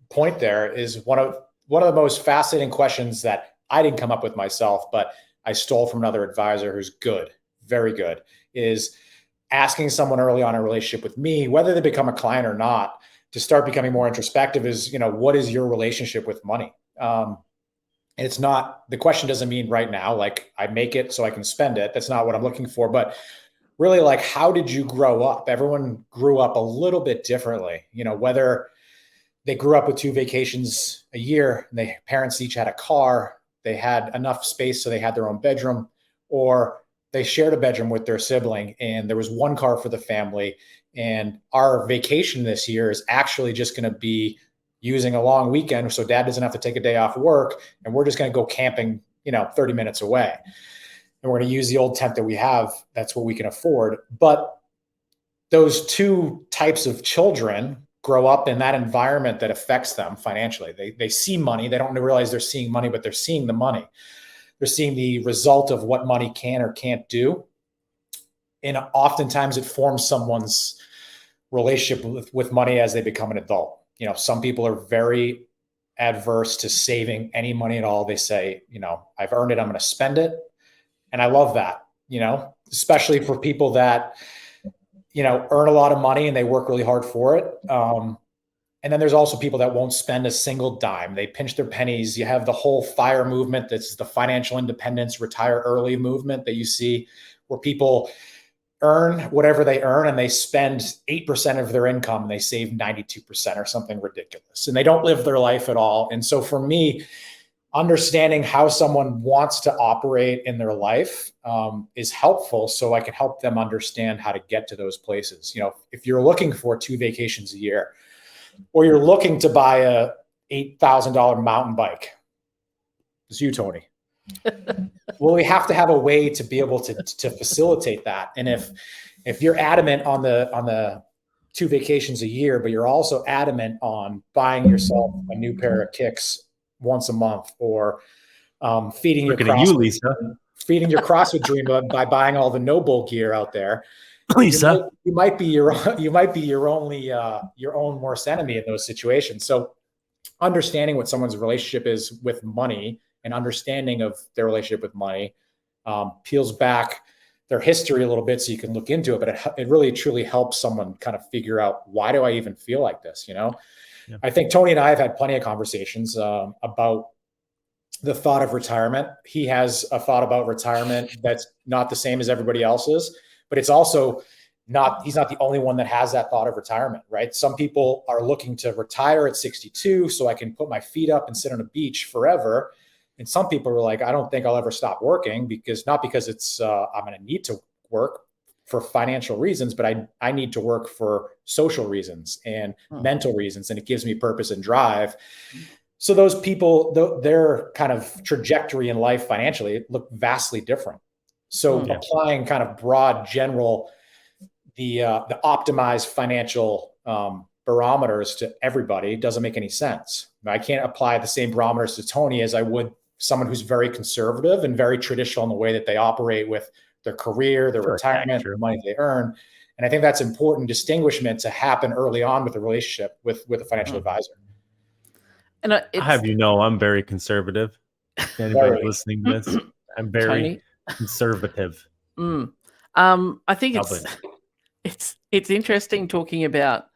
point, there is one of the most fascinating questions that I didn't come up with myself, but I stole from another advisor who's good, very good, is asking someone early on in a relationship with me, whether they become a client or not, to start becoming more introspective is, what is your relationship with money? It's not, the question doesn't mean right now, like I make it so I can spend it. That's not what I'm looking for, but really, like, how did you grow up? Everyone grew up a little bit differently, whether they grew up with 2 vacations a year, and their parents each had a car, they had enough space so they had their own bedroom, or they shared a bedroom with their sibling and there was one car for the family. And our vacation this year is actually just going to be using a long weekend, so dad doesn't have to take a day off work, and we're just going to go camping, 30 minutes away. And we're going to use the old tent that we have. That's what we can afford. But those 2 types of children grow up in that environment that affects them financially. They see money. They don't realize they're seeing money, but they're seeing the money. They're seeing the result of what money can or can't do. And oftentimes it forms someone's relationship with money as they become an adult. Some people are very adverse to saving any money at all. They say, I've earned it, I'm going to spend it. And I love that, especially for people that, earn a lot of money and they work really hard for it. And then there's also people that won't spend a single dime. They pinch their pennies. You have the whole FIRE movement. That's the financial independence, retire early movement that you see, where people earn whatever they earn and they spend 8% of their income and they save 92% or something ridiculous. And they don't live their life at all. And so for me, understanding how someone wants to operate in their life is helpful, so I can help them understand how to get to those places. If you're looking for 2 vacations a year, or you're looking to buy a $8,000 mountain bike, it's you, Tony. Well, we have to have a way to be able to facilitate that. And if you're adamant on the 2 vacations a year, but you're also adamant on buying yourself a new pair of kicks once a month, or feeding your CrossFit dream by buying all the Noble gear out there, Lisa, you might be your own worst enemy in those situations. So understanding what someone's relationship is with money and understanding of their relationship with money peels back their history a little bit so you can look into it. But it really truly helps someone kind of figure out, why do I even feel like this? Yeah. I think Tony and I have had plenty of conversations about the thought of retirement. He has a thought about retirement that's not the same as everybody else's, but it's also he's not the only one that has that thought of retirement, right? Some people are looking to retire at 62 so I can put my feet up and sit on a beach forever. And some people are like, I don't think I'll ever stop working, not because it's I'm going to need to work for financial reasons, but I need to work for social reasons and mental reasons, and it gives me purpose and drive. So those people, their kind of trajectory in life financially look vastly different. So applying kind of broad, general, the optimized financial barometers to everybody doesn't make any sense. I can't apply the same barometers to Tony as I would someone who's very conservative and very traditional in the way that they operate with their career, their retirement, the money they earn. And I think that's important distinguishment to happen early on with the relationship with a financial advisor. And I have I'm very conservative. Anybody listening to this, I'm very conservative. I think it's interesting talking about,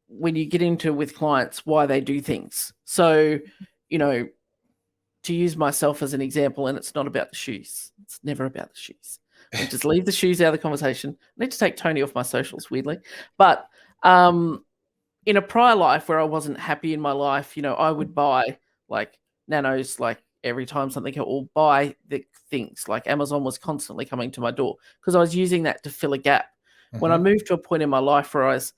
when you get into with clients why they do things. So, to use myself as an example, and it's not about the shoes. It's never about the shoes. I just leave the shoes out of the conversation. I need to take Tony off my socials, weirdly. But in a prior life where I wasn't happy in my life, I would buy like nanos, like every time something, or buy the things. Like Amazon was constantly coming to my door because I was using that to fill a gap. When I moved to a point in my life where I was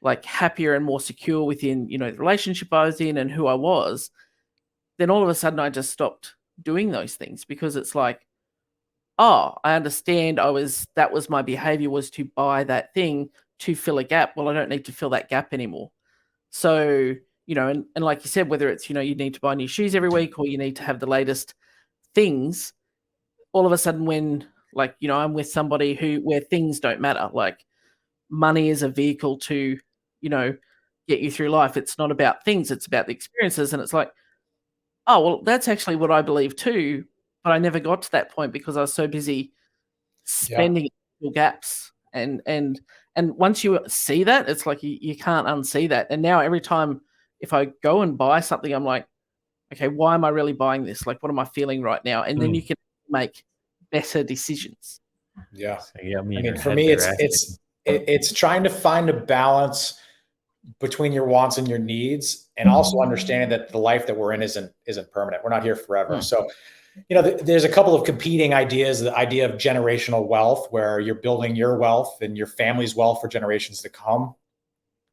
like happier and more secure within, the relationship I was in and who I was, then all of a sudden I just stopped doing those things because it's like, oh, I understand that was my behavior, was to buy that thing to fill a gap. Well, I don't need to fill that gap anymore. So, and like you said, whether it's, you need to buy new shoes every week or you need to have the latest things, all of a sudden when like, I'm with somebody where things don't matter, like money is a vehicle to, get you through life. It's not about things, it's about the experiences. And it's like, oh, well, that's actually what I believe too. But I never got to that point because I was so busy spending gaps. And once you see that, it's like you can't unsee that. And now every time if I go and buy something, I'm like, okay, why am I really buying this? Like, what am I feeling right now? And then you can make better decisions. Yeah. I mean, for me, it's trying to find a balance between your wants and your needs, and also understanding that the life that we're in isn't permanent. We're not here forever. So, there's a couple of competing ideas. The idea of generational wealth, where you're building your wealth and your family's wealth for generations to come.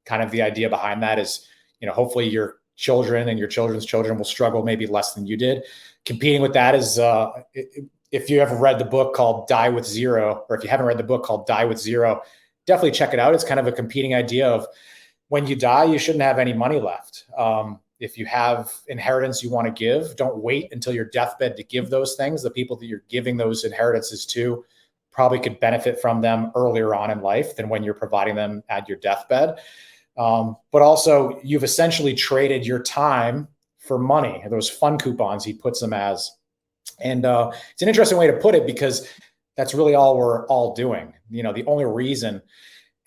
Kind of the idea behind that is, hopefully your children and your children's children will struggle maybe less than you did. Competing with that is, if you ever read the book called Die with Zero, or if you haven't read the book called Die with Zero, definitely check it out. It's kind of a competing idea of, when you die, you shouldn't have any money left. If you have inheritance you want to give, don't wait until your deathbed to give those things. The people that you're giving those inheritances to probably could benefit from them earlier on in life than when you're providing them at your deathbed. But also, you've essentially traded your time for money. Those fun coupons, he puts them as. And it's an interesting way to put it, because that's really all we're all doing. The only reason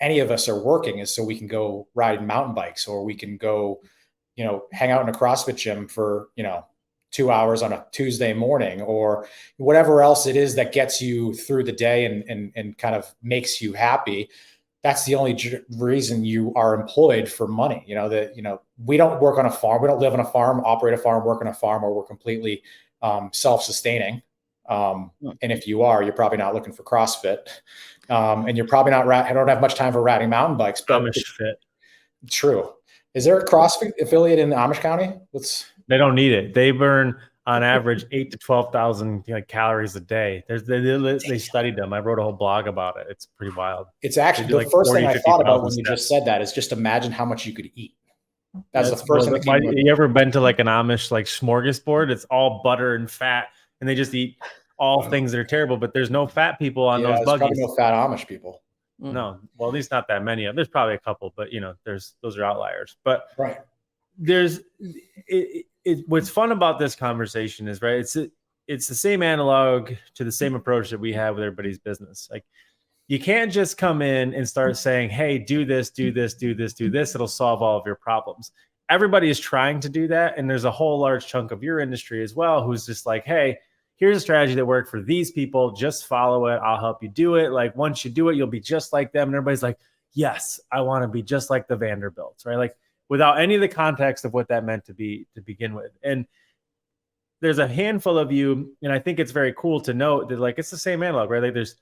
any of us are working is so we can go ride mountain bikes, or we can go, hang out in a CrossFit gym for, 2 hours on a Tuesday morning, or whatever else it is that gets you through the day and kind of makes you happy. That's the only reason you are employed for money. We don't work on a farm. We don't live on a farm, operate a farm, work on a farm, or we're completely self-sustaining. And if you are, you're probably not looking for CrossFit. And you're probably not I don't have much time for riding mountain bikes. But Amish fit. True. Is there a CrossFit affiliate in Amish County? They don't need it. They burn on average 8 to 12,000 calories a day. They studied them. I wrote a whole blog about it. It's pretty wild. It's actually the first thing I thought about when you just said that is just imagine how much you could eat. That's the first thing that came to mind. You ever been to like an Amish like smorgasbord? It's all butter and fat, and they just eat all things that are terrible. But there's no fat people on those buggies. Probably no fat Amish people. No, well, at least not that many. There's probably a couple, but those are outliers. But right, what's fun about this conversation is it's the same analog to the same approach that we have with everybody's business. Like, you can't just come in and start saying, hey, do this, do this, do this, do this. It'll solve all of your problems. Everybody is trying to do that. And there's a whole large chunk of your industry as well who's just like, hey, here's a strategy that worked for these people. Just follow it. I'll help you do it. Like, once you do it, you'll be just like them. And everybody's like, yes, I want to be just like the Vanderbilts, right? Like, without any of the context of what that meant to be to begin with. And there's a handful of you, and I think it's very cool to note that, like, it's the same analog, right? Like, there's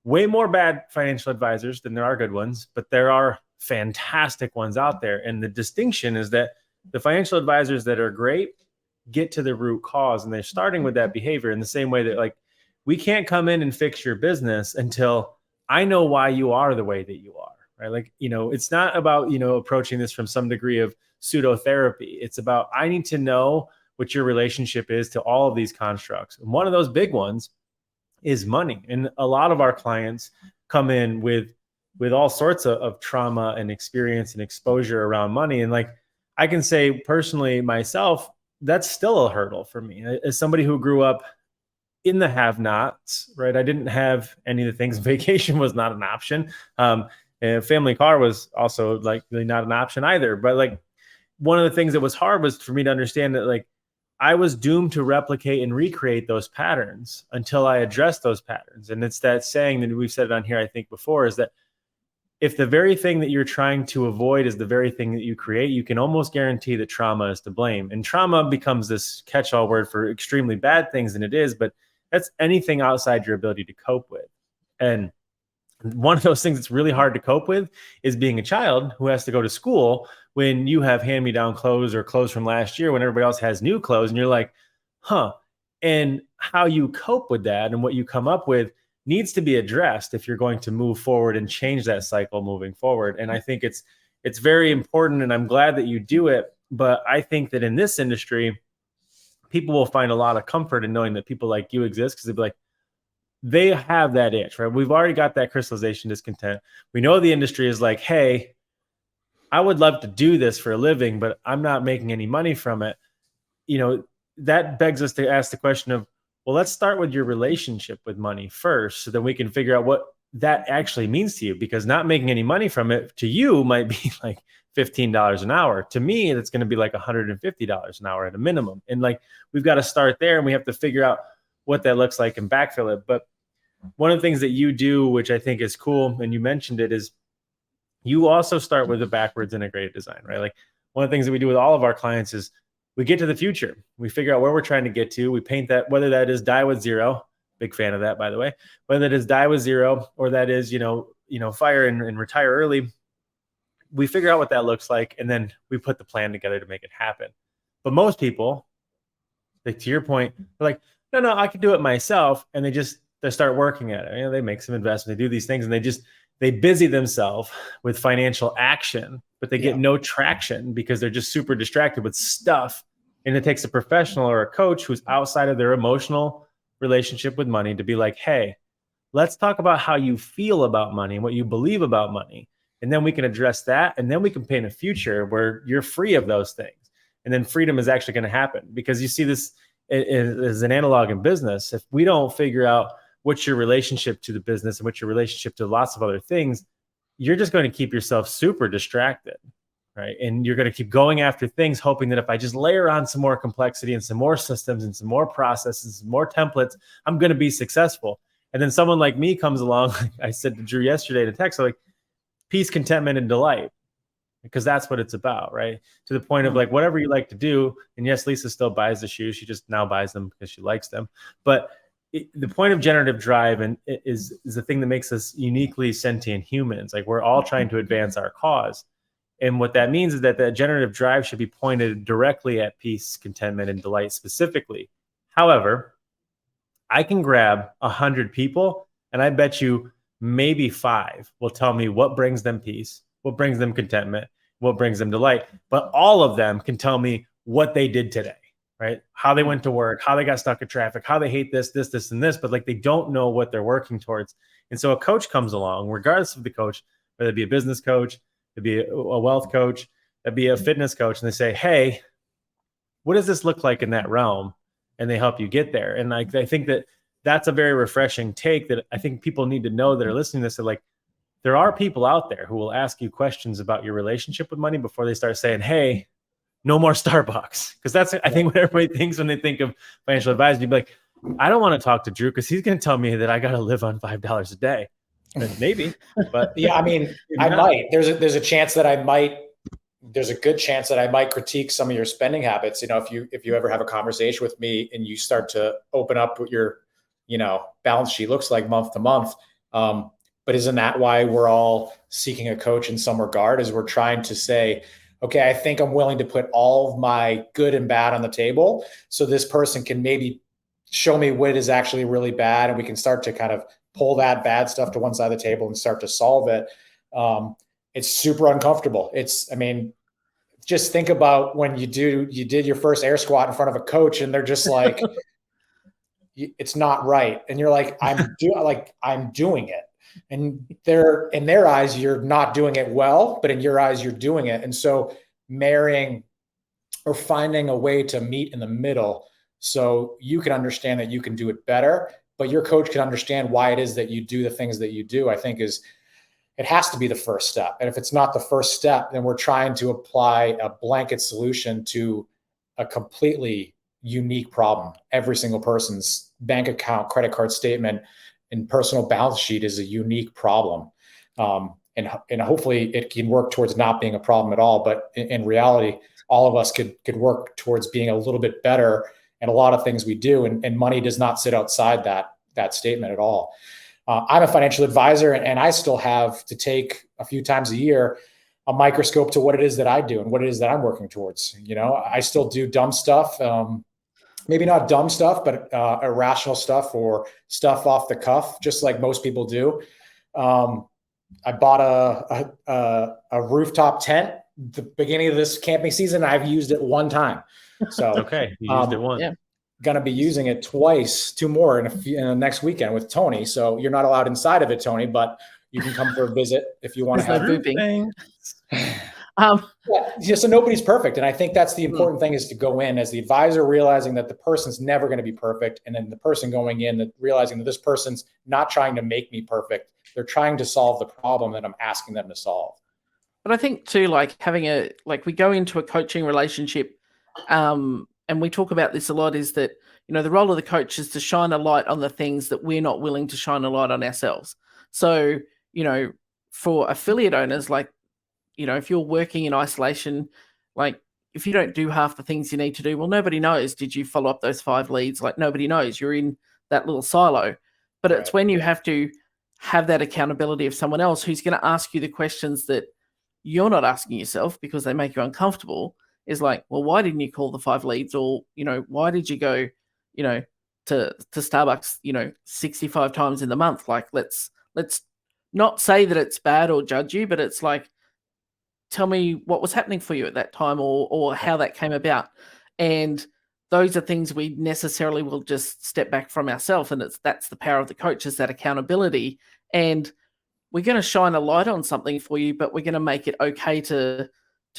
way more bad financial advisors than there are good ones, but there are fantastic ones out there. And the distinction is that the financial advisors that are great get to the root cause, and they're starting with that behavior in the same way that, like, we can't come in and fix your business until I know why you are the way that you are, right? Like, it's not about, approaching this from some degree of pseudo therapy. It's about, I need to know what your relationship is to all of these constructs. And one of those big ones is money. And a lot of our clients come in with all sorts of trauma and experience and exposure around money. And, like, I can say personally myself, that's still a hurdle for me as somebody who grew up in the have-nots, right? I didn't have any of the things. Vacation was not an option. And family car was also, like, really not an option either. But, like, one of the things that was hard was for me to understand that, like, I was doomed to replicate and recreate those patterns until I addressed those patterns. And it's that saying that we've said it on here, I think, before, is that if the very thing that you're trying to avoid is the very thing that you create, you can almost guarantee that trauma is to blame. And trauma becomes this catch-all word for extremely bad things, and it is, but that's anything outside your ability to cope with. And one of those things that's really hard to cope with is being a child who has to go to school when you have hand-me-down clothes or clothes from last year when everybody else has new clothes, and you're like, and how you cope with that and what you come up with needs to be addressed if you're going to move forward and change that cycle moving forward. And I think it's very important, and I'm glad that you do it. But I think that in this industry, people will find a lot of comfort in knowing that people like you exist, because they'll be like, they have that itch, right? We've already got that crystallization discontent. We know the industry is like, hey, I would love to do this for a living, but I'm not making any money from it. That begs us to ask the question of, well, let's start with your relationship with money first, so that we can figure out what that actually means to you, because not making any money from it to you might be like $15 an hour. To me, it's going to be like $150 an hour at a minimum. And, like, we've got to start there, and we have to figure out what that looks like and backfill it. But one of the things that you do, which I think is cool, and you mentioned it, is you also start with a backwards integrated design, right? Like, one of the things that we do with all of our clients is we get to the future. We figure out where we're trying to get to. We paint that, whether that is die with zero, big fan of that, by the way, whether it is die with zero, or that is, fire and retire early. We figure out what that looks like, and then we put the plan together to make it happen. But most people, like, to your point, they're like, no, I can do it myself. And they start working at it. They make some investment, they do these things, and they busy themselves with financial action, but they get no traction because they're just super distracted with stuff. And it takes a professional or a coach who's outside of their emotional relationship with money to be like, hey, let's talk about how you feel about money and what you believe about money. And then we can address that. And then we can paint a future where you're free of those things. And then freedom is actually going to happen, because you see this as an analog in business. If we don't figure out what's your relationship to the business and what's your relationship to lots of other things, you're just going to keep yourself super distracted, right? And you're going to keep going after things, hoping that if I just layer on some more complexity and some more systems and some more processes, some more templates, I'm going to be successful. And then someone like me comes along, like I said to Drew yesterday in a text, like, peace, contentment, and delight, because that's what it's about, right? To the point of, like, whatever you like to do. And yes, Lisa still buys the shoes. She just now buys them because she likes them. But the point of generative drive is the thing that makes us uniquely sentient humans. Like, we're all trying to advance our cause. And what that means is that the generative drive should be pointed directly at peace, contentment, and delight specifically. However, I can grab 100 people, and I bet you maybe 5 will tell me what brings them peace, what brings them contentment, what brings them delight. But all of them can tell me what they did today, right? How they went to work, how they got stuck in traffic, how they hate this, and this, but like they don't know what they're working towards. And so a coach comes along, regardless of the coach, whether it be a business coach, it'd be a wealth coach, it'd be a fitness coach, and they say, hey, what does this look like in that realm? And they help you get there. And I think that that's a very refreshing take that I think people need to know that are listening to this. That like, there are people out there who will ask you questions about your relationship with money before they start saying, hey, no more Starbucks. Because that's, I think, what everybody thinks when they think of financial advisor. You'd be like, I don't want to talk to Drew because he's going to tell me that I got to live on $5 a day. And maybe, but yeah, I mean, I might. There's a chance that I might. There's a good chance that I might critique some of your spending habits. You know, if you ever have a conversation with me and you start to open up what your, balance sheet looks like month to month. But isn't that why we're all seeking a coach in some regard? Is we're trying to say, okay, I think I'm willing to put all of my good and bad on the table, so this person can maybe show me what is actually really bad, and we can start to kind of pull that bad stuff to one side of the table and start to solve it. It's super uncomfortable. Just think about when you did your first air squat in front of a coach and they're just like, it's not right. And you're like, I'm doing it. And in their eyes, you're not doing it well, but in your eyes, you're doing it. And so marrying or finding a way to meet in the middle so you can understand that you can do it better, but your coach can understand why it is that you do the things that you do, I think it has to be the first step. And if it's not the first step, then we're trying to apply a blanket solution to a completely unique problem. Every single person's bank account, credit card statement, and personal balance sheet is a unique problem. And hopefully it can work towards not being a problem at all. But in reality, all of us could work towards being a little bit better at a lot of things we do. And money does not sit outside that statement at all. I'm a financial advisor, and I still have to take a few times a year a microscope to what it is that I do and what it is that I'm working towards. I still do dumb stuff, maybe not dumb stuff, but irrational stuff or stuff off the cuff, just like most people do. I bought a rooftop tent the beginning of this camping season. I've used it one time. So okay, you used it once. Yeah. Going to be using it twice, 2 more in the next weekend with Tony. So you're not allowed inside of it, Tony, but you can come for a visit if you want to have booping. So nobody's perfect. And I think that's the important thing, is to go in as the advisor, realizing that the person's never going to be perfect. And then the person going in, realizing that this person's not trying to make me perfect. They're trying to solve the problem that I'm asking them to solve. But I think too, we go into a coaching relationship, and we talk about this a lot, is that, the role of the coach is to shine a light on the things that we're not willing to shine a light on ourselves. So, for affiliate owners, if you're working in isolation, if you don't do half the things you need to do, well, nobody knows. Did you follow up those 5 leads? Nobody knows. You're in that little silo. But It's when you have to have that accountability of someone else who's going to ask you the questions that you're not asking yourself because they make you uncomfortable, is well, why didn't you call the 5 leads? Or, why did you go, to Starbucks, 65 times in the month? Let's not say that it's bad or judge you, but it's tell me what was happening for you at that time, or how that came about. And those are things we necessarily will just step back from ourselves. And that's the power of the coach, is that accountability. And we're going to shine a light on something for you, but we're going to make it okay to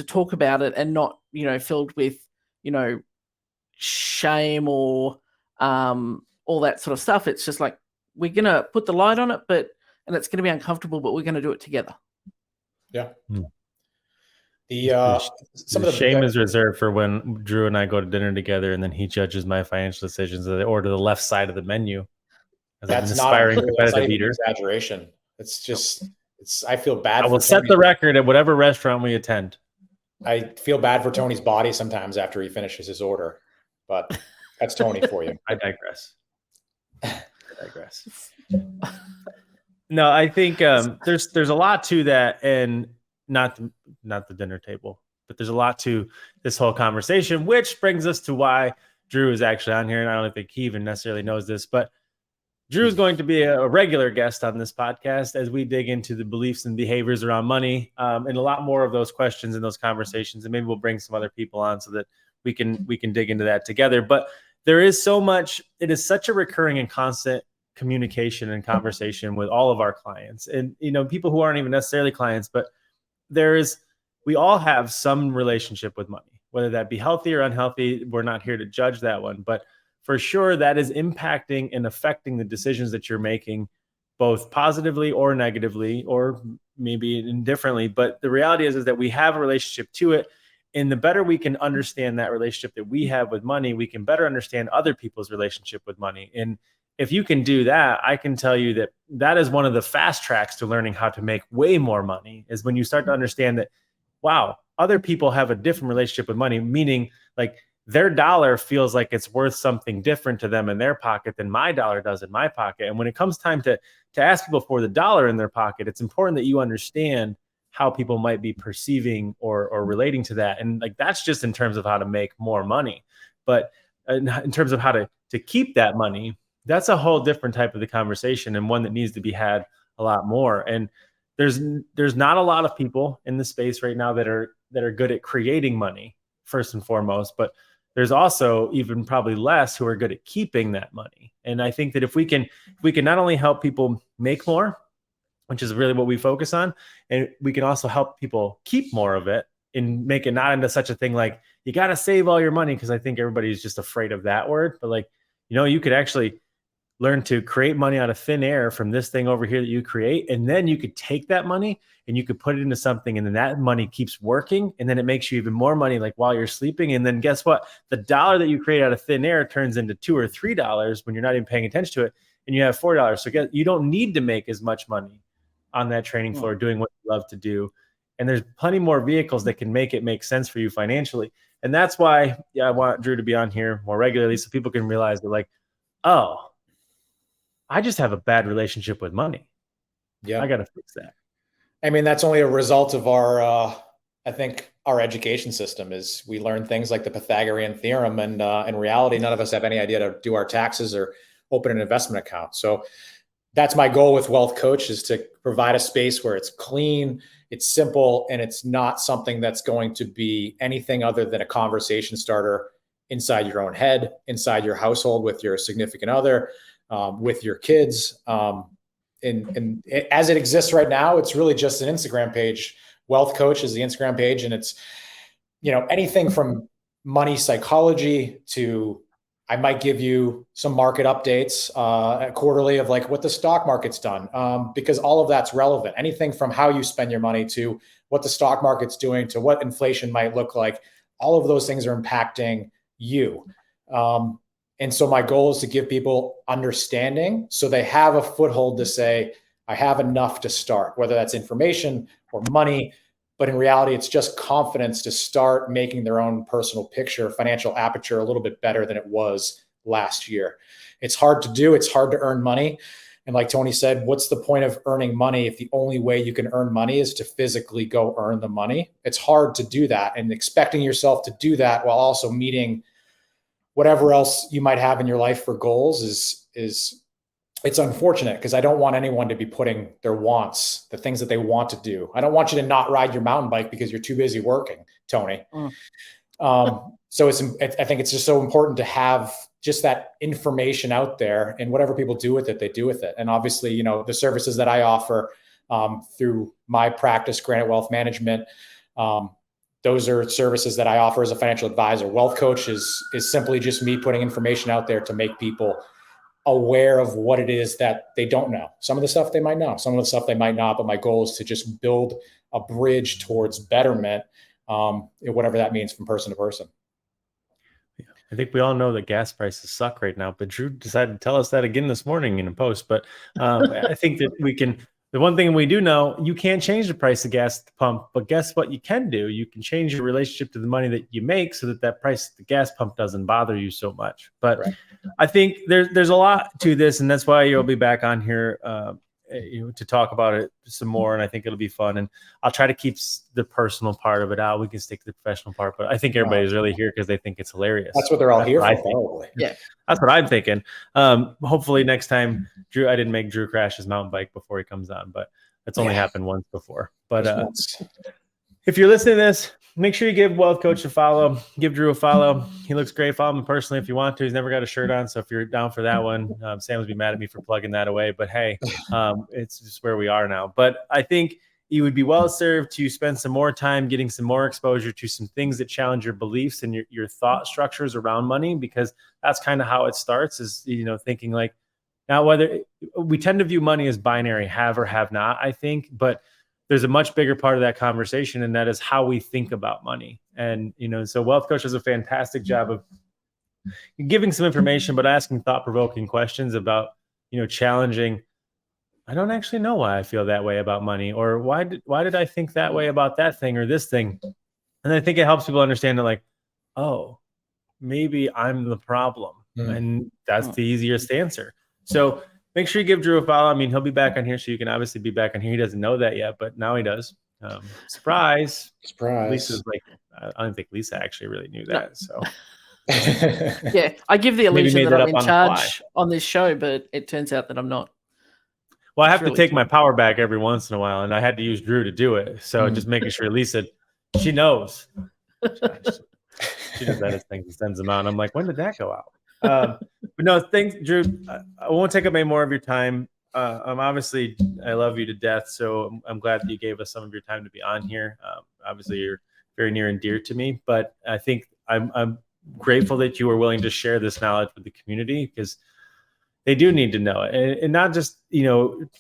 talk about it, and not, filled with, shame or all that sort of stuff. It's just we're going to put the light on it, and it's going to be uncomfortable, but we're going to do it together. Yeah. Some of the shame is reserved for when Drew and I go to dinner together, and then he judges my financial decisions. They order the left side of the menu. That's not an competitive eater. Exaggeration. It's just, I feel bad. I will set the record at whatever restaurant we attend. I feel bad for Tony's body sometimes after he finishes his order, but that's Tony for you. I digress. No, I think there's a lot to that, and not the dinner table, but there's a lot to this whole conversation, which brings us to why Drew is actually on here, and I don't think he even necessarily knows this, but Drew is going to be a regular guest on this podcast as we dig into the beliefs and behaviors around money, and a lot more of those questions and those conversations. And maybe we'll bring some other people on so that we can dig into that together. But there is so much, it is such a recurring and constant communication and conversation with all of our clients, and, you know, people who aren't even necessarily clients, but we all have some relationship with money, whether that be healthy or unhealthy. We're not here to judge that one, but for sure that is impacting and affecting the decisions that you're making, both positively or negatively, or maybe indifferently. But the reality is that we have a relationship to it. And the better we can understand that relationship that we have with money, we can better understand other people's relationship with money. And if you can do that, I can tell you that that is one of the fast tracks to learning how to make way more money, is when you start to understand that, wow, other people have a different relationship with money, meaning like their dollar feels like it's worth something different to them in their pocket than my dollar does in my pocket. And when it comes time to ask people for the dollar in their pocket, it's important that you understand how people might be perceiving or relating to that. And like, that's just in terms of how to make more money. But in terms of how to keep that money, that's a whole different type of the conversation, and one that needs to be had a lot more. And there's not a lot of people in the space right now that are good at creating money, first and foremost, but there's also even probably less who are good at keeping that money. And I think that if we can not only help people make more, which is really what we focus on, and we can also help people keep more of it and make it not into such a thing like you got to save all your money, because I think everybody's just afraid of that word. But like, you know, you could actually learn to create money out of thin air from this thing over here that you create. And then you could take that money and you could put it into something, and then that money keeps working. And then it makes you even more money, like while you're sleeping. And then guess what? The dollar that you create out of thin air turns into $2 or $3 when you're not even paying attention to it. And you have $4. So you don't need to make as much money on that training floor doing what you love to do. And there's plenty more vehicles that can make it make sense for you financially. And that's why I want Drew to be on here more regularly, so people can realize that, like, oh, I just have a bad relationship with money. Yeah, I got to fix that. I mean, that's only a result of our, I think, our education system. Is we learn things like the Pythagorean theorem, and in reality, none of us have any idea to do our taxes or open an investment account. So that's my goal with Wealth Coach, is to provide a space where it's clean, it's simple, and it's not something that's going to be anything other than a conversation starter inside your own head, inside your household, with your significant other, with your kids. And as it exists right now, it's really just an Instagram page. Wealth Coach is the Instagram page. And it's, you know, anything from money psychology to, I might give you some market updates quarterly of like what the stock market's done, because all of that's relevant. Anything from how you spend your money to what the stock market's doing to what inflation might look like. All of those things are impacting you. And so my goal is to give people understanding, so they have a foothold to say, I have enough to start, whether that's information or money. But in reality, it's just confidence to start making their own personal picture, financial aperture, a little bit better than it was last year. It's hard to do. It's hard to earn money. And like Tony said, what's the point of earning money if the only way you can earn money is to physically go earn the money? It's hard to do that. And expecting yourself to do that while also meeting whatever else you might have in your life for goals is it's unfortunate, because I don't want anyone to be putting their wants, the things that they want to do. I don't want you to not ride your mountain bike because you're too busy working, Tony. So I think it's just so important to have just that information out there, and whatever people do with it, they do with it. And obviously, you know, the services that I offer through my practice, Granite Wealth Management, those are services that I offer as a financial advisor. Wealth Coach is simply just me putting information out there to make people aware of what it is that they don't know. Some of the stuff they might know, some of the stuff they might not, but my goal is to just build a bridge towards betterment, whatever that means from person to person. Yeah. I think we all know that gas prices suck right now, but Drew decided to tell us that again this morning in a post. But I think that the one thing we do know, you can't change the price of gas at the pump, but guess what you can do? You can change your relationship to the money that you make, so that price at the gas pump doesn't bother you so much. But right. I think there's a lot to this, and that's why you'll be back on here to talk about it some more, and I think it'll be fun. And I'll try to keep the personal part of it out. We can stick to the professional part, but I think everybody's really here because they think it's hilarious. That's what they're all here for, probably. Yeah, that's what I'm thinking. Hopefully next time, Drew. I didn't make Drew crash his mountain bike before he comes on, but that's only happened once before. But if you're listening to this, make sure you give Wealth Coach a follow. Give Drew a follow. He looks great. Follow him personally if you want to. He's never got a shirt on, so if you're down for that one, Sam would be mad at me for plugging that away. But hey, it's just where we are now. But I think you would be well served to spend some more time getting some more exposure to some things that challenge your beliefs and your thought structures around money, because that's kind of how it starts. Is thinking like, now whether we tend to view money as binary, have or have not, I think, but there's a much bigger part of that conversation, and that is how we think about money. And, so Wealth Coach does a fantastic job of giving some information, but asking thought-provoking questions about, challenging, I don't actually know why I feel that way about money, or why did I think that way about that thing or this thing? And I think it helps people understand that, like, oh, maybe I'm the problem. And that's the easiest answer. So make sure you give Drew a follow. I mean, he'll be back on here, so you can obviously be back on here. He doesn't know that yet, but now he does. Surprise. Lisa's like, I don't think Lisa actually really knew that. So yeah, I give the illusion that I'm in charge on this show, but it turns out that I'm not. Well, I have to take my power back every once in a while, and I had to use Drew to do it. So just making sure Lisa, she knows. She does edit things and sends them out. And I'm like, when did that go out? But no, thanks, Drew. I won't take up any more of your time. Obviously, I love you to death, so I'm glad that you gave us some of your time to be on here. Obviously, you're very near and dear to me, but I think I'm grateful that you were willing to share this knowledge with the community, because they do need to know it, and not just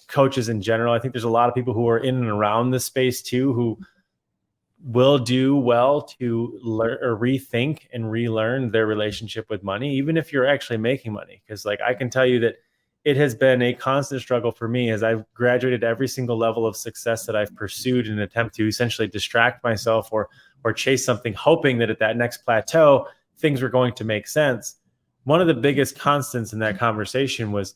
coaches in general. I think there's a lot of people who are in and around this space too who will do well to learn or rethink and relearn their relationship with money, even if you're actually making money. Because like I can tell you that it has been a constant struggle for me as I've graduated every single level of success that I've pursued in an attempt to essentially distract myself or chase something, hoping that at that next plateau, things were going to make sense. One of the biggest constants in that conversation was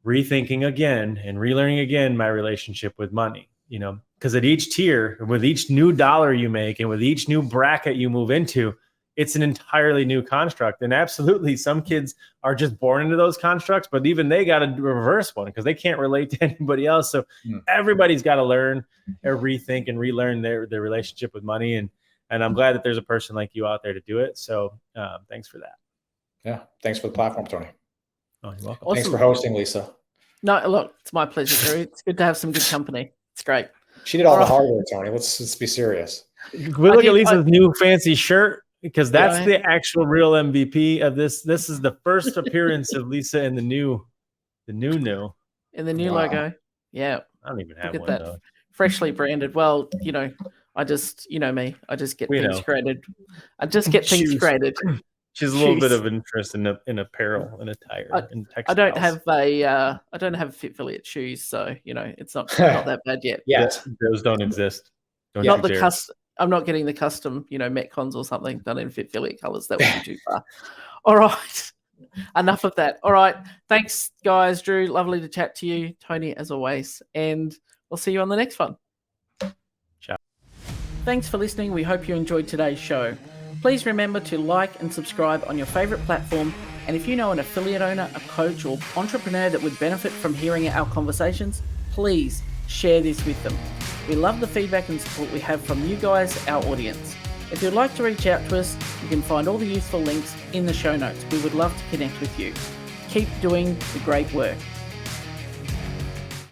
rethinking again and relearning again my relationship with money, because at each tier, with each new dollar you make and with each new bracket you move into, it's an entirely new construct. And absolutely, some kids are just born into those constructs, but even they got to reverse one because they can't relate to anybody else. So everybody's got to learn or rethink and relearn their relationship with money. And I'm glad that there's a person like you out there to do it. So thanks for that. Yeah. Thanks for the platform, Tony. Oh, you're welcome. Awesome. Thanks for hosting, Lisa. No, look, it's my pleasure, Drew. It's good to have some good company. It's great. She did all the hard work, Tony. Let's be serious. We look at Lisa's new fancy shirt, because that's the actual real MVP of this. This is the first appearance of Lisa in the new. In the new logo. Yeah. I don't even have one, that. Though. Freshly branded. Well, I just, me. I just get things created. I just get things created. She's a little bit of interest in apparel and attire and textiles. I don't have a Fit Affiliate shoes, so it's not that bad yet. Yeah, those don't exist. I'm not getting the custom, Metcons or something done in Fit Affiliate colors. That would be too far. All right, enough of that. All right, thanks, guys. Drew, lovely to chat to you. Tony, as always, and we'll see you on the next one. Ciao. Thanks for listening. We hope you enjoyed today's show. Please remember to like and subscribe on your favorite platform. And if you know an affiliate owner, a coach, or entrepreneur that would benefit from hearing our conversations, please share this with them. We love the feedback and support we have from you guys, our audience. If you'd like to reach out to us, you can find all the useful links in the show notes. We would love to connect with you. Keep doing the great work.